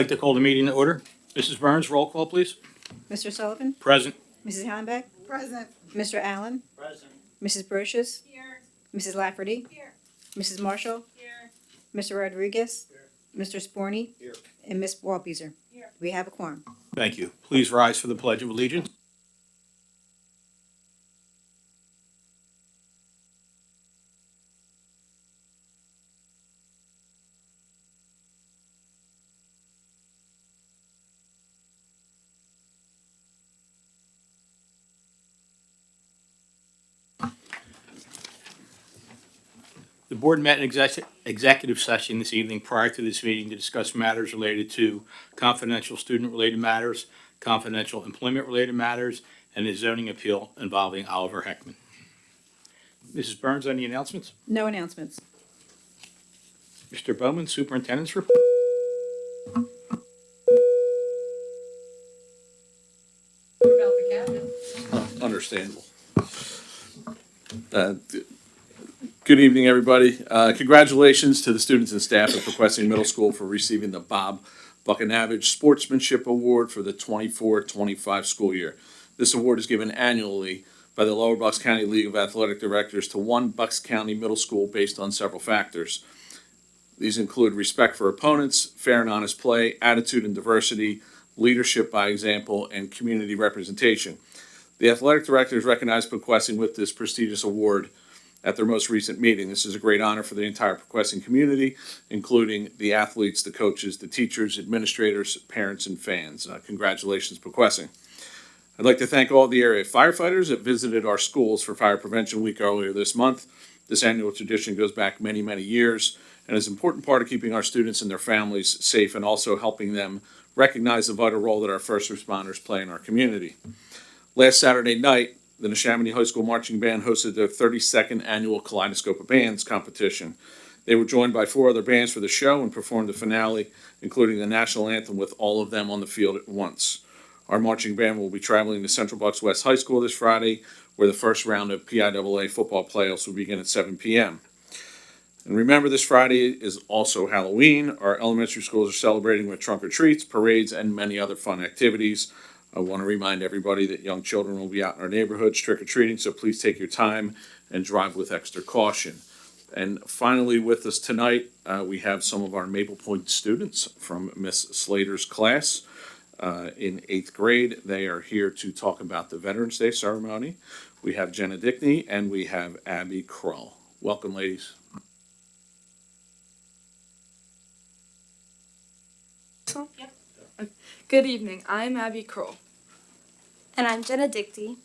like to call the meeting to order. Mrs. Burns, roll call, please. Mr. Sullivan? Present. Mrs. Hallenbeck? Present. Mr. Allen? Present. Mrs. Brochus? Here. Mrs. Lafferty? Here. Mrs. Marshall? Here. Mr. Rodriguez? Here. Mr. Sporny? Here. And Ms. Walbeezer? Here. We have a quorum. Thank you. Please rise for the Pledge of Allegiance. The board met in executive session this evening prior to this meeting to discuss matters related to confidential student-related matters, confidential employment-related matters, and a zoning appeal involving Oliver Heckman. Mrs. Burns, any announcements? No announcements. Mr. Bowman, Superintendent's report. About the cabinet. Understandable. Good evening, everybody. Congratulations to the students and staff at Pequesing Middle School for receiving the Bob Buckinavage Sportsmanship Award for the 24-25 school year. This award is given annually by the Lower Bucks County League of Athletic Directors to one Bucks County middle school based on several factors. These include respect for opponents, fair and honest play, attitude and diversity, leadership by example, and community representation. The athletic directors recognized Pequesing with this prestigious award at their most recent meeting. This is a great honor for the entire Pequesing community, including the athletes, the coaches, the teachers, administrators, parents, and fans. Congratulations, Pequesing. I'd like to thank all the area firefighters that visited our schools for Fire Prevention Week earlier this month. This annual tradition goes back many, many years and is an important part of keeping our students and their families safe and also helping them recognize the vital role that our first responders play in our community. Last Saturday night, the Neshaminy High School Marching Band hosted their 32nd annual Kaleidoscope of Bands competition. They were joined by 4 other bands for the show and performed the finale, including the national anthem, with all of them on the field at once. Our marching band will be traveling to Central Bucks West High School this Friday, where the first round of PIAA football playoffs will begin at 7 p.m. And remember, this Friday is also Halloween. Our elementary schools are celebrating with trunk or treats, parades, and many other fun activities. I want to remind everybody that young children will be out in our neighborhoods trick-or-treating, so please take your time and drive with extra caution. And finally, with us tonight, we have some of our Maple Point students from Miss Slater's class in 8th grade. They are here to talk about the Veterans Day ceremony. We have Jenna Dickney and we have Abby Krull. Welcome, ladies. Good evening, I'm Abby Kroll. And I'm Jenna Dickey.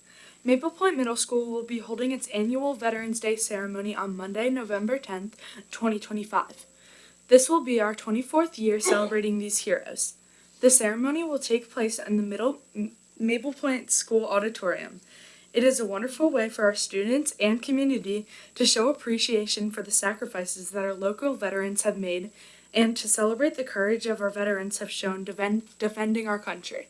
Maple Point Middle School will be holding its annual Veterans Day ceremony on Monday, November 10th, 2025. This will be our 24th year celebrating these heroes. The ceremony will take place in the Maple Point School Auditorium. It is a wonderful way for our students and community to show appreciation for the sacrifices that our local veterans have made and to celebrate the courage of our veterans have shown defending our country.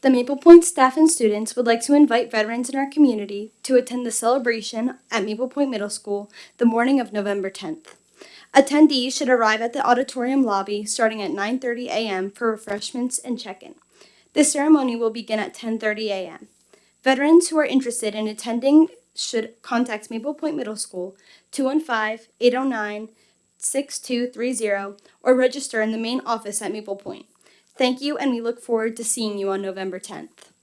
The Maple Point staff and students would like to invite veterans in our community to attend the celebration at Maple Point Middle School the morning of November 10th. Attendees should arrive at the auditorium lobby starting at 9:30 a.m. for refreshments and check-in. The ceremony will begin at 10:30 a.m. Veterans who are interested in attending should contact Maple Point Middle School 215-809-6230 or register in the main office at Maple Point. Thank you, and we look forward to seeing you on November 10th.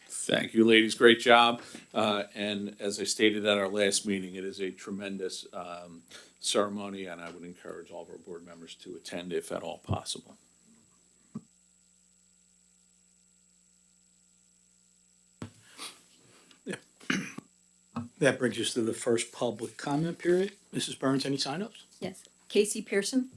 Thank you, ladies. Great job. And as I stated at our last meeting, it is a tremendous ceremony, and I would encourage all of our board members to attend if at all possible. That brings us to the first public comment period. Mrs. Burns, any sign-ups? Yes. Casey Pearson?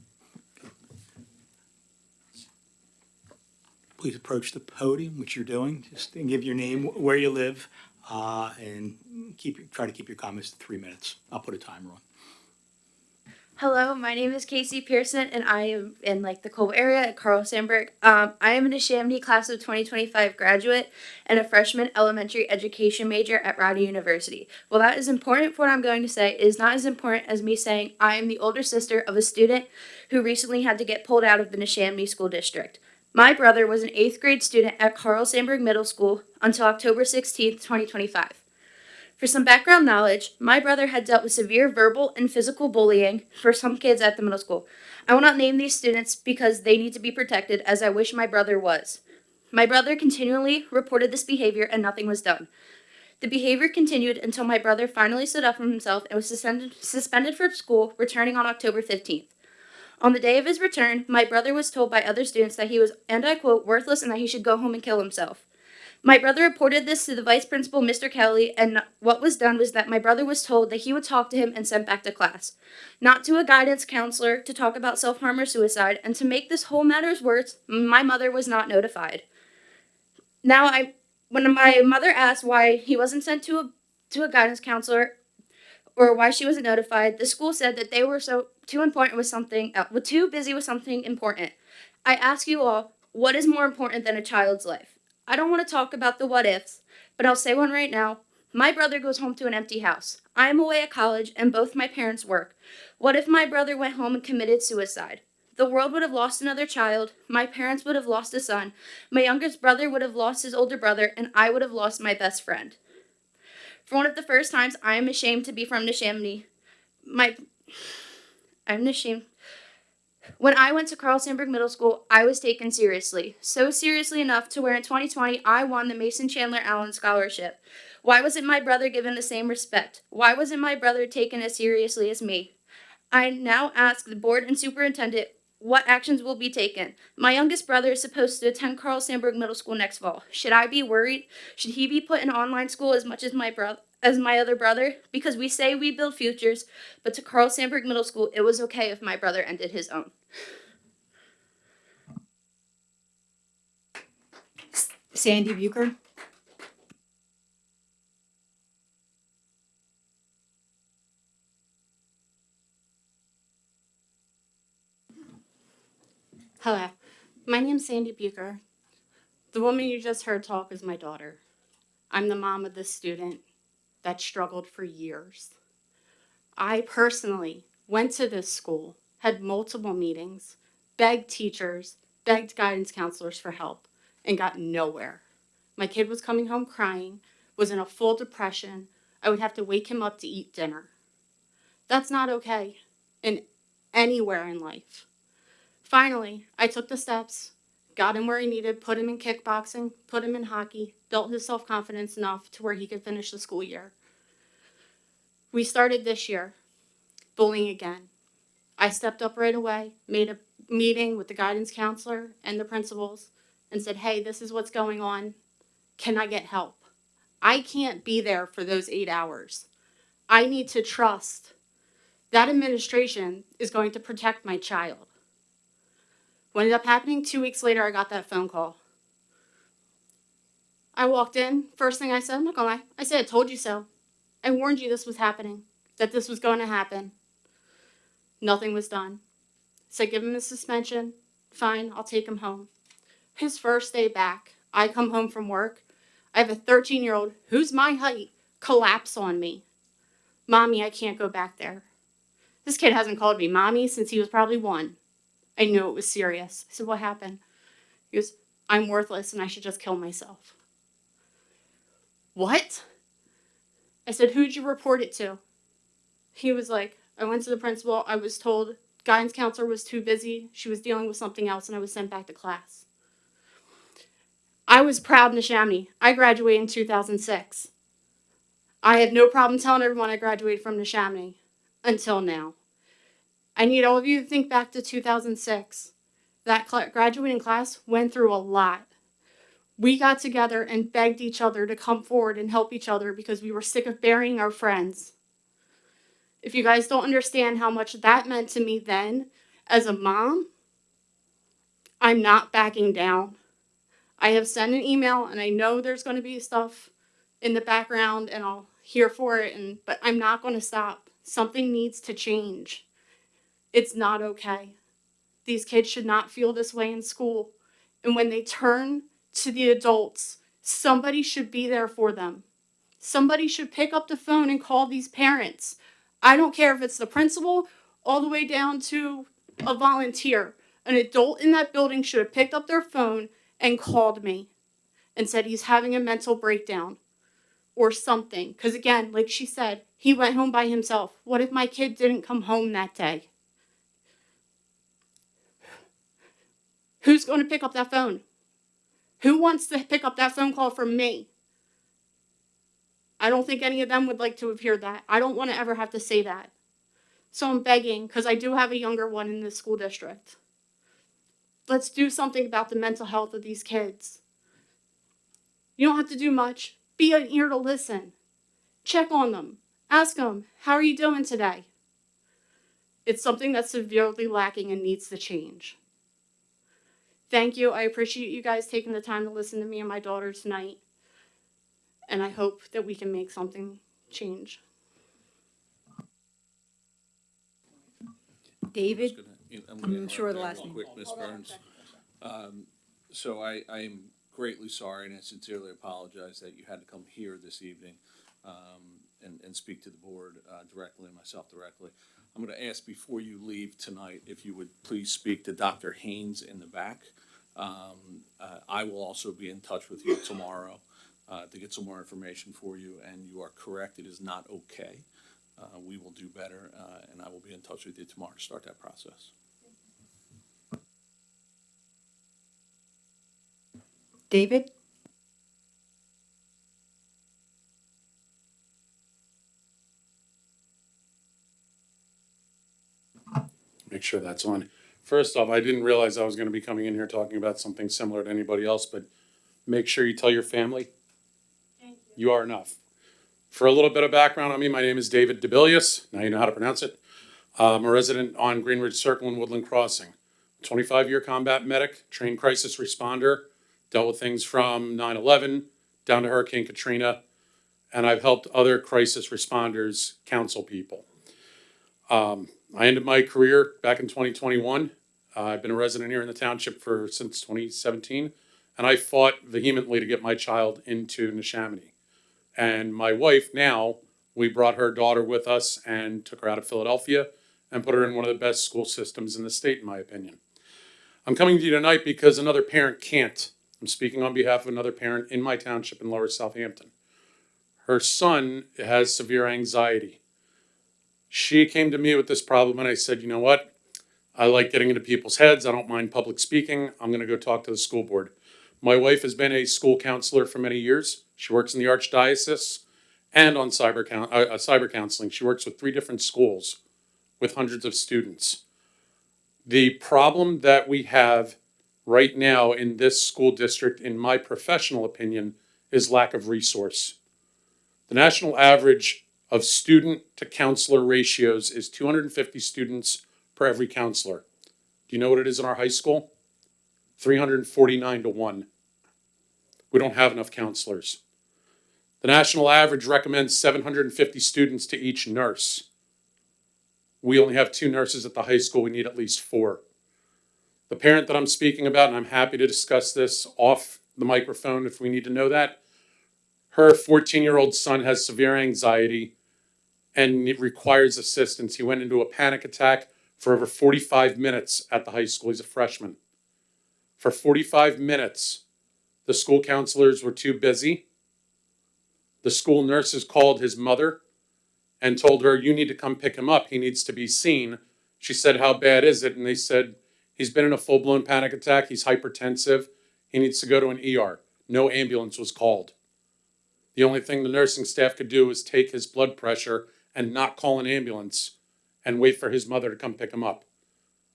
Please approach the podium, which you're doing. Just give your name, where you live, and try to keep your comments to 3 minutes. I'll put a timer on. Hello, my name is Casey Pearson, and I am in the Cole area at Carl Sandburg. I am a Neshaminy class of 2025 graduate and a freshman elementary education major at Rowdy University. Well, that is important for what I'm going to say. It is not as important as me saying I am the older sister of a student who recently had to get pulled out of the Neshaminy School District. My brother was an 8th grade student at Carl Sandburg Middle School until October 16th, 2025. For some background knowledge, my brother had dealt with severe verbal and physical bullying for some kids at the middle school. I will not name these students because they need to be protected, as I wish my brother was. My brother continually reported this behavior and nothing was done. The behavior continued until my brother finally stood up for himself and was suspended from school, returning on October 15th. On the day of his return, my brother was told by other students that he was, and I quote, worthless and that he should go home and kill himself. My brother reported this to the vice principal, Mr. Kelly, and what was done was that my brother was told that he would talk to him and sent back to class, not to a guidance counselor to talk about self-harm or suicide, and to make this whole matters worse, my mother was not notified. When my mother asked why he wasn't sent to a guidance counselor or why she wasn't notified, the school said that they were too busy with something important. I ask you all, what is more important than a child's life? I don't want to talk about the what ifs, but I'll say one right now. My brother goes home to an empty house. I am away at college and both my parents work. What if my brother went home and committed suicide? The world would have lost another child, my parents would have lost a son, my youngest brother would have lost his older brother, and I would have lost my best friend. For one of the first times, I am ashamed to be from Neshaminy. I'm ashamed. When I went to Carl Sandburg Middle School, I was taken seriously. So seriously enough to where in 2020, I won the Mason Chandler Allen Scholarship. Why wasn't my brother given the same respect? Why wasn't my brother taken as seriously as me? I now ask the board and superintendent what actions will be taken. My youngest brother is supposed to attend Carl Sandburg Middle School next fall. Should I be worried? Should he be put in online school as much as my other brother? Because we say we build futures, but to Carl Sandburg Middle School, it was okay if my brother ended his own. Sandy Bucher. Hello, my name's Sandy Bucher. The woman you just heard talk is my daughter. I'm the mom of this student that struggled for years. I personally went to this school, had multiple meetings, begged teachers, begged guidance counselors for help, and got nowhere. My kid was coming home crying, was in a full depression. I would have to wake him up to eat dinner. That's not okay in anywhere in life. Finally, I took the steps, got him where he needed, put him in kickboxing, put him in hockey, built his self-confidence enough to where he could finish the school year. We started this year, bullying again. I stepped up right away, made a meeting with the guidance counselor and the principals, and said, hey, this is what's going on. Can I get help? I can't be there for those 8 hours. I need to trust that administration is going to protect my child. What ended up happening, 2 weeks later, I got that phone call. I walked in, first thing I said, I'm not gonna lie, I said, I told you so. I warned you this was happening, that this was going to happen. Nothing was done. Said, give him a suspension, fine, I'll take him home. His first day back, I come home from work, I have a 13-year-old who's my height collapse on me. Mommy, I can't go back there. This kid hasn't called me mommy since he was probably 1. I knew it was serious. I said, what happened? He goes, I'm worthless and I should just kill myself. What? I said, who'd you report it to? He was like, I went to the principal. I was told guidance counselor was too busy. She was dealing with something else and I was sent back to class. I was proud Neshaminy. I graduated in 2006. I had no problem telling everyone I graduated from Neshaminy until now. I need all of you to think back to 2006. That graduating class went through a lot. We got together and begged each other to come forward and help each other because we were sick of burying our friends. If you guys don't understand how much that meant to me then, as a mom, I'm not backing down. I have sent an email and I know there's going to be stuff in the background and I'll hear for it, but I'm not going to stop. Something needs to change. It's not okay. These kids should not feel this way in school. And when they turn to the adults, somebody should be there for them. Somebody should pick up the phone and call these parents. I don't care if it's the principal all the way down to a volunteer. An adult in that building should have picked up their phone and called me and said he's having a mental breakdown or something. Because again, like she said, he went home by himself. What if my kid didn't come home that day? Who's going to pick up that phone? Who wants to pick up that phone call from me? I don't think any of them would like to have heard that. I don't want to ever have to say that. So I'm begging, because I do have a younger one in this school district. Let's do something about the mental health of these kids. You don't have to do much. Be an ear to listen. Check on them. Ask them, how are you doing today? It's something that's severely lacking and needs to change. Thank you. I appreciate you guys taking the time to listen to me and my daughter tonight. And I hope that we can make something change. David, I'm I'm sure the last name. Quick, Ms. Burns. So I am greatly sorry and I sincerely apologize that you had to come here this evening and speak to the board directly and myself directly. I'm going to ask before you leave tonight if you would please speak to Dr. Haynes in the back. I will also be in touch with you tomorrow to get some more information for you, and you are correct, it is not okay. We will do better, and I will be in touch with you tomorrow to start that process. David, Make sure that's on. First off, I didn't realize I was going to be coming in here talking about something similar to anybody else, but make sure you tell your family you are enough. For a little bit of background on me, my name is David DeBillius. Now you know how to pronounce it. I'm a resident on Greenridge Circle and Woodland Crossing. 25-year combat medic, trained crisis responder, dealt with things from 9/11 down to Hurricane Katrina, and I've helped other crisis responders counsel people. I ended my career back in 2021. I've been a resident here in the township since 2017, and I fought vehemently to get my child into Neshaminy. And my wife now, we brought her daughter with us and took her out of Philadelphia and put her in one of the best school systems in the state, in my opinion. I'm coming to you tonight because another parent can't. I'm speaking on behalf of another parent in my township in Lower Southampton. Her son has severe anxiety. She came to me with this problem and I said, you know what? I like getting into people's heads. I don't mind public speaking. I'm going to go talk to the school board. My wife has been a school counselor for many years. She works in the Archdiocese and on cyber counseling. She works with 3 different schools with hundreds of students. The problem that we have right now in this school district, in my professional opinion, is lack of resource. The national average of student to counselor ratios is 250 students per every counselor. Do you know what it is in our high school? 349 to 1. We don't have enough counselors. The national average recommends 750 students to each nurse. We only have 2 nurses at the high school. We need at least 4. The parent that I'm speaking about, and I'm happy to discuss this off the microphone if we need to know that, her 14-year-old son has severe anxiety and it requires assistance. He went into a panic attack for over 45 minutes at the high school. He's a freshman. For 45 minutes, the school counselors were too busy. The school nurses called his mother and told her, you need to come pick him up. He needs to be seen. She said, how bad is it? And they said, he's been in a full-blown panic attack. He's hypertensive. He needs to go to an ER. No ambulance was called. The only thing the nursing staff could do was take his blood pressure and not call an ambulance and wait for his mother to come pick him up.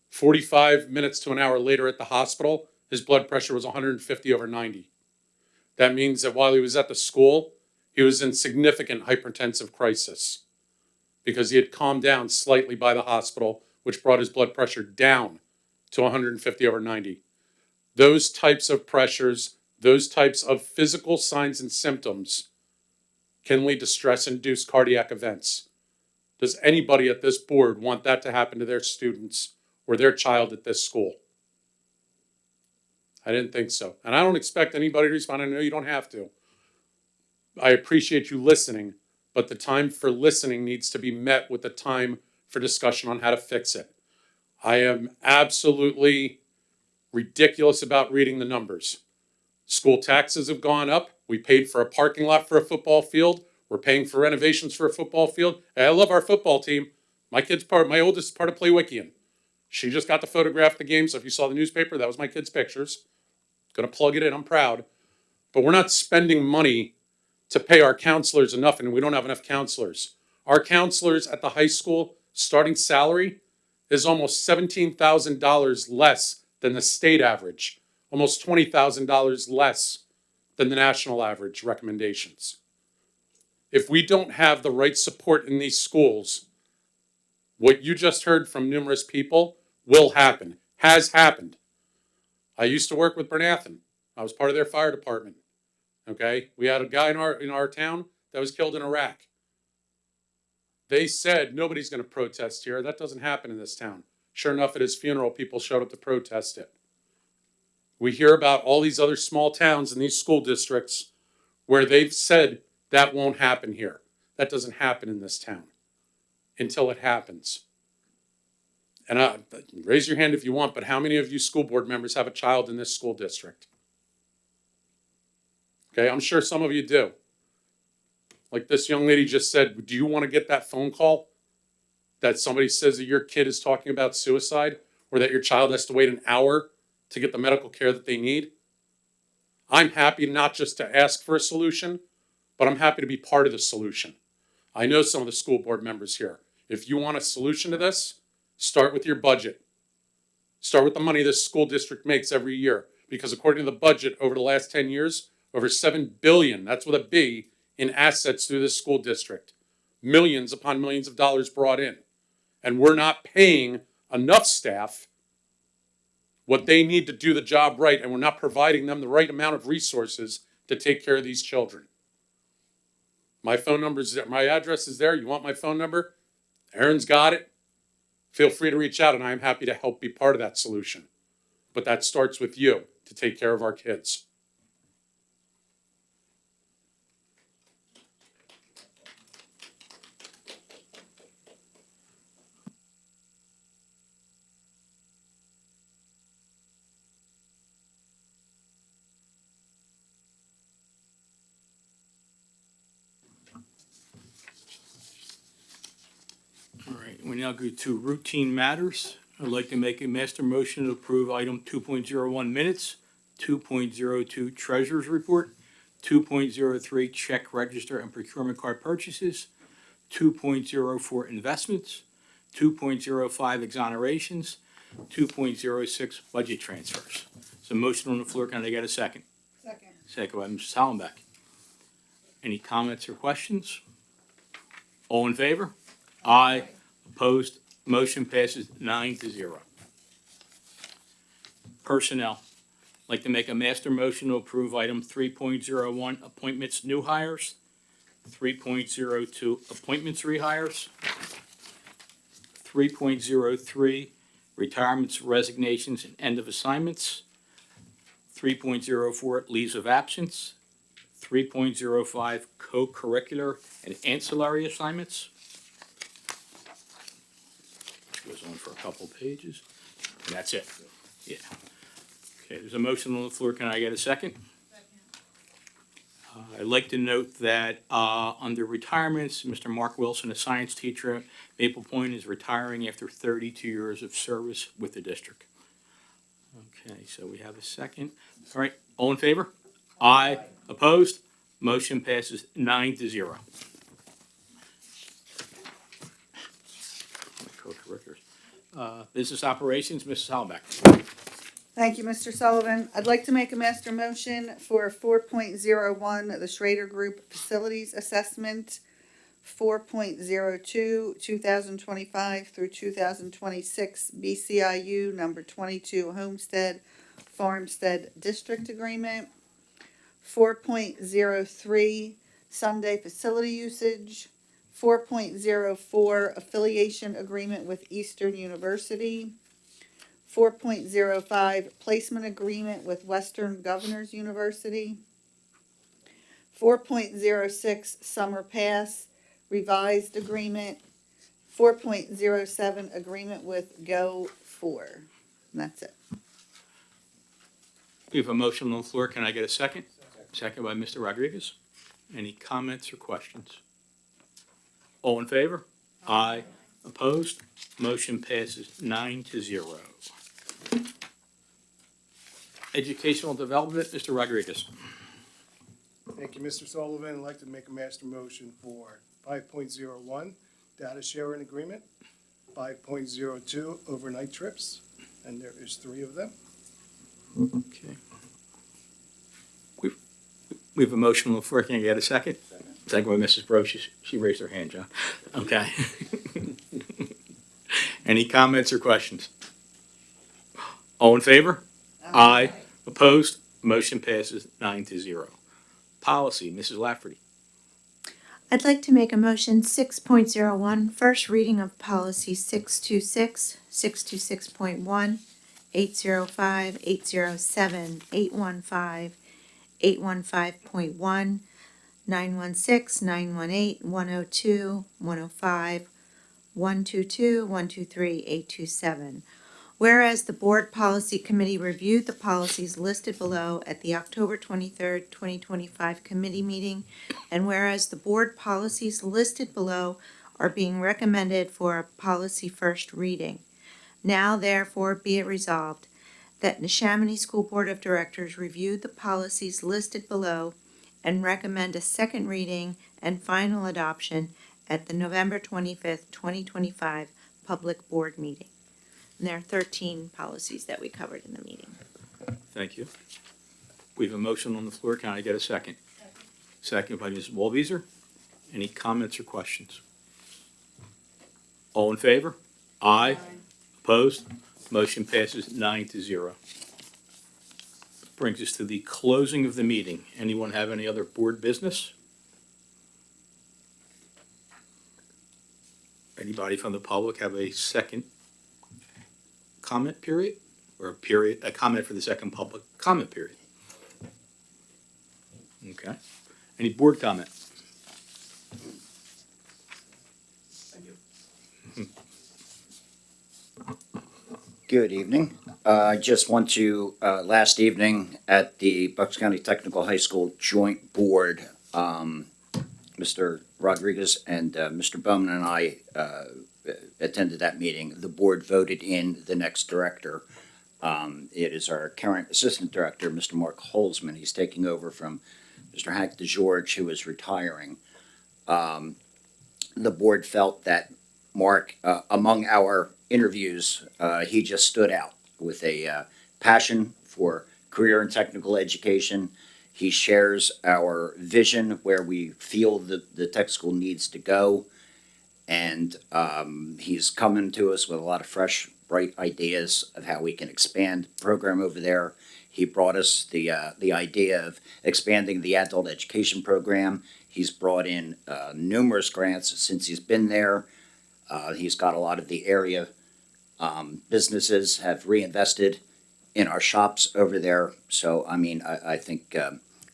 45 minutes to an hour later at the hospital, his blood pressure was 150 over 90. That means that while he was at the school, he was in significant hypertensive crisis because he had calmed down slightly by the hospital, which brought his blood pressure down to 150 over 90. Those types of pressures, those types of physical signs and symptoms can lead to stress-induced cardiac events. Does anybody at this board want that to happen to their students or their child at this school? I didn't think so. And I don't expect anybody to respond. I know you don't have to. I appreciate you listening, but the time for listening needs to be met with the time for discussion on how to fix it. I am absolutely ridiculous about reading the numbers. School taxes have gone up. We paid for a parking lot for a football field. We're paying for renovations for a football field. And I love our football team. My oldest is part of Play-Wickian. She just got to photograph the game, so if you saw the newspaper, that was my kid's pictures. Gonna plug it in, I'm proud. But we're not spending money to pay our counselors enough, and we don't have enough counselors. Our counselors at the high school starting salary is almost $17,000 less than the state average, almost $20,000 less than the national average recommendations. If we don't have the right support in these schools, what you just heard from numerous people will happen, has happened. I used to work with Bernathen. I was part of their fire department. Okay, we had a guy in our town that was killed in Iraq. They said nobody's going to protest here. That doesn't happen in this town. Sure enough, at his funeral, people showed up to protest it. We hear about all these other small towns in these school districts where they've said that won't happen here. That doesn't happen in this town until it happens. And raise your hand if you want, but how many of you school board members have a child in this school district? Okay, I'm sure some of you do. Like this young lady just said, do you want to get that phone call that somebody says that your kid is talking about suicide or that your child has to wait an hour to get the medical care that they need? I'm happy not just to ask for a solution, but I'm happy to be part of the solution. I know some of the school board members here. If you want a solution to this, start with your budget. Start with the money this school district makes every year. Because according to the budget over the last 10 years, over $7 billion, that's with a B, in assets through this school district. Millions upon millions of dollars brought in. And we're not paying enough staff what they need to do the job right, and we're not providing them the right amount of resources to take care of these children. My phone number is there. My address is there. You want my phone number? Aaron's got it. Feel free to reach out, and I'm happy to help be part of that solution. But that starts with you to take care of our kids. All right, we now go to routine matters. I'd like to make a master motion to approve item 2.01 minutes, 2.02 treasurer's report, 2.03 check register and procurement card purchases, 2.04 investments, 2.05 exonerations, 2.06 budget transfers. So motion on the floor, can I get a second? Second. Second by Mrs. Hollenbeck. Any comments or questions? All in favor? Aye. Opposed? Motion passes 9-0. Personnel. I'd like to make a master motion to approve item 3.01, appointments new hires, 3.02, appointments rehires, 3.03, retirements, resignations, and end of assignments, 3.04, leaves of absence, 3.05, co-curricular and ancillary assignments, goes on for a couple pages, and that's it. Yeah. Okay, there's a motion on the floor. Can I get a second? I'd like to note that under retirements, Mr. Mark Wilson, a science teacher at Maple Point, is retiring after 32 years of service with the district. Okay, so we have a second. All right, all in favor? Aye. Opposed? Motion passes 9-0. Co-curriculars. Business operations, Mrs. Hollenbeck. Thank you, Mr. Sullivan. I'd like to make a master motion for 4.01, the Schrader Group Facilities Assessment, 4.02, 2025 through 2026 BCIU number 22 Homestead Farmstead District Agreement, 4.03 Sunday Facility Usage, 4.04 affiliation agreement with Eastern University. 4.05 placement agreement with Western Governors University. 4.06 summer pass revised agreement. 4.07 agreement with Go4. And that's it. We have a motion on the floor. Can I get a second? Second by Mr. Rodriguez. Any comments or questions? All in favor? Aye. Opposed? Motion passes 9-0. Educational Development, Mr. Rodriguez. Thank you, Mr. Sullivan. I'd like to make a master motion for 5.01, data sharing agreement, 5.02, overnight trips, and there is 3 of them. Okay. We have a motion on the floor. Can I get a second? Second by Mrs. Brochus. She raised her hand, John. Okay. Any comments or questions? All in favor? Aye. Opposed? Motion passes 9-0. Policy, Mrs. Lafferty. I'd like to make a motion 6.01, first reading of policy 626, 626.1, 805, 807, 815, 815.1, 916, 918, 102, 105, 122, 123, 827. Whereas the Board Policy Committee reviewed the policies listed below at the October 23rd, 2025 committee meeting, and whereas the Board policies listed below are being recommended for a policy first reading. Now therefore be it resolved that Neshaminy School Board of Directors reviewed the policies listed below and recommend a second reading and final adoption at the November 25th, 2025 public board meeting. And there are 13 policies that we covered in the meeting. Thank you. We have a motion on the floor. Can I get a second? Second by Mrs. Walbeezer. Any comments or questions? All in favor? Aye. Opposed? Motion passes 9-0. Brings us to the closing of the meeting. Anyone have any other board business? Anybody from the public have a second comment period? Or a comment for the second public comment period? Okay. Any board comment? Good evening. I just want to, last evening at the Bucks County Technical High School Joint Board, Mr. Rodriguez and Mr. Bowman and I attended that meeting. The board voted in the next director. It is our current assistant director, Mr. Mark Holzman. He's taking over from Mr. Hank DeGeorge, who is retiring. The board felt that Mark, among our interviews, he just stood out with a passion for career and technical education. He shares our vision where we feel that the tech school needs to go. And he's coming to us with a lot of fresh, bright ideas of how we can expand the program over there. He brought us the idea of expanding the adult education program. He's brought in numerous grants since he's been there. He's got a lot of the area businesses have reinvested in our shops over there. So, I mean, I think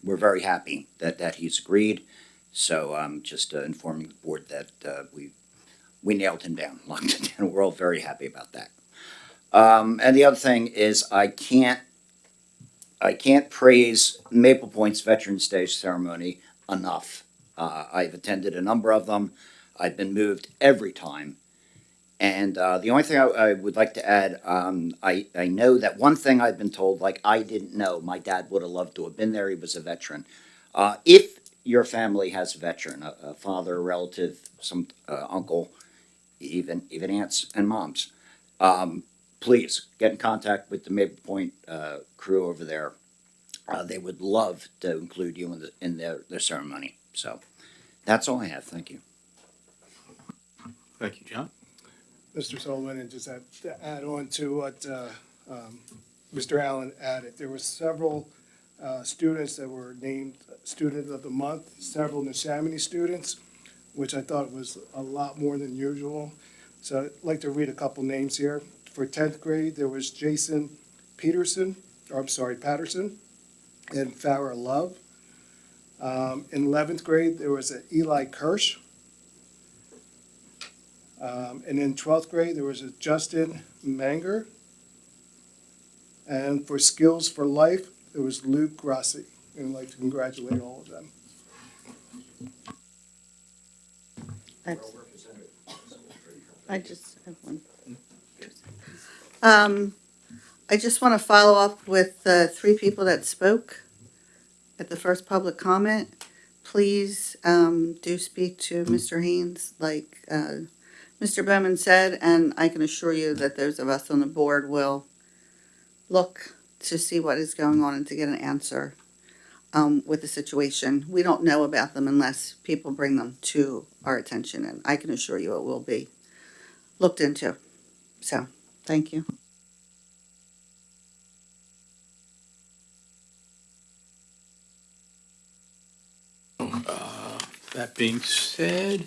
we're very happy that he's agreed. So I'm just informing the board that we nailed him down, locked him down. We're all very happy about that. And the other thing is I can't praise Maple Point's Veterans Day ceremony enough. I've attended a number of them. I've been moved every time. And the only thing I would like to add, I know that one thing I've been told, like I didn't know, my dad would have loved to have been there. He was a veteran. If your family has a veteran, a father, a relative, some uncle, even aunts and moms, please get in contact with the Maple Point crew over there. They would love to include you in their ceremony. So that's all I have. Thank you. Thank you, John. Mr. Sullivan, and just to add on to what Mr. Allen added, there were several students that were named Student of the Month, several Neshaminy students. which I thought was a lot more than usual. So I'd like to read a couple names here. For 10th grade, there was Jason Patterson, and Farrah Love. In 11th grade, there was a Eli Kirsch. And in 12th grade, there was a Justin Manger. And for Skills for Life, there was Luke Grassi. And I'd like to congratulate all of them. I just have one. I just want to follow up with the three people that spoke at the first public comment. Please do speak to Mr. Haynes, like Mr. Bowman said, and I can assure you that those of us on the board will look to see what is going on and to get an answer with the situation. We don't know about them unless people bring them to our attention, and I can assure you it will be looked into. So, thank you. That being said,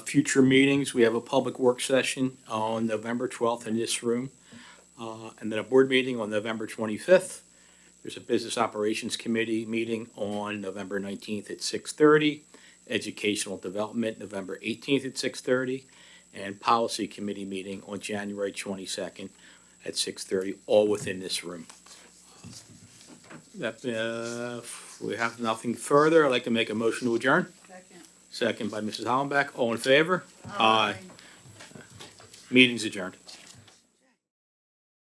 future meetings, we have a public work session on November 12th in this room, and then a board meeting on November 25th. There's a Business Operations Committee meeting on November 19th at 6:30, Educational Development, November 18th at 6:30, and Policy Committee meeting on January 22nd at 6:30, all within this room. That, if we have nothing further, I'd like to make a motion to adjourn. Second by Mrs. Hollenbeck. All in favor? Aye. Meeting's adjourned.